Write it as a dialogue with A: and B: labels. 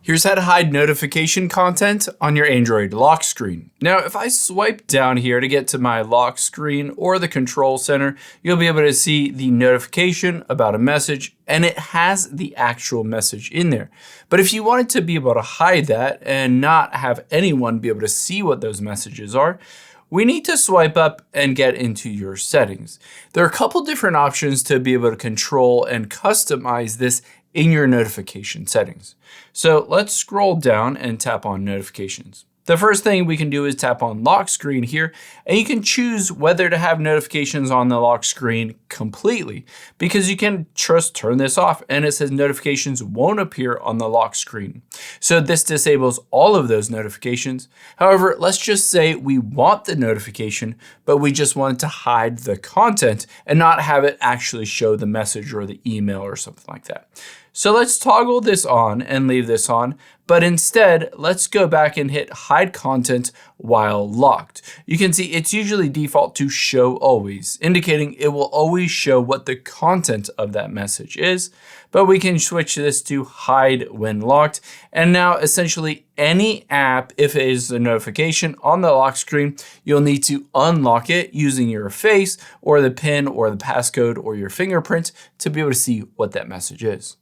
A: Here's how to hide notification content on your Android lock screen. Now, if I swipe down here to get to my lock screen or the control center, you'll be able to see the notification about a message, and it has the actual message in there. But if you wanted to be able to hide that and not have anyone be able to see what those messages are, we need to swipe up and get into your settings. There are a couple different options to be able to control and customize this in your notification settings. So let's scroll down and tap on notifications. The first thing we can do is tap on lock screen here, and you can choose whether to have notifications on the lock screen completely, because you can just turn this off and it says notifications won't appear on the lock screen. So this disables all of those notifications. However, let's just say we want the notification, but we just want to hide the content and not have it actually show the message or the email or something like that. So let's toggle this on and leave this on, but instead let's go back and hit hide content while locked. You can see it's usually default to show always, indicating it will always show what the content of that message is, but we can switch this to hide when locked. And now essentially any app, if it is a notification on the lock screen, you'll need to unlock it using your face or the PIN or the passcode or your fingerprint to be able to see what that message is.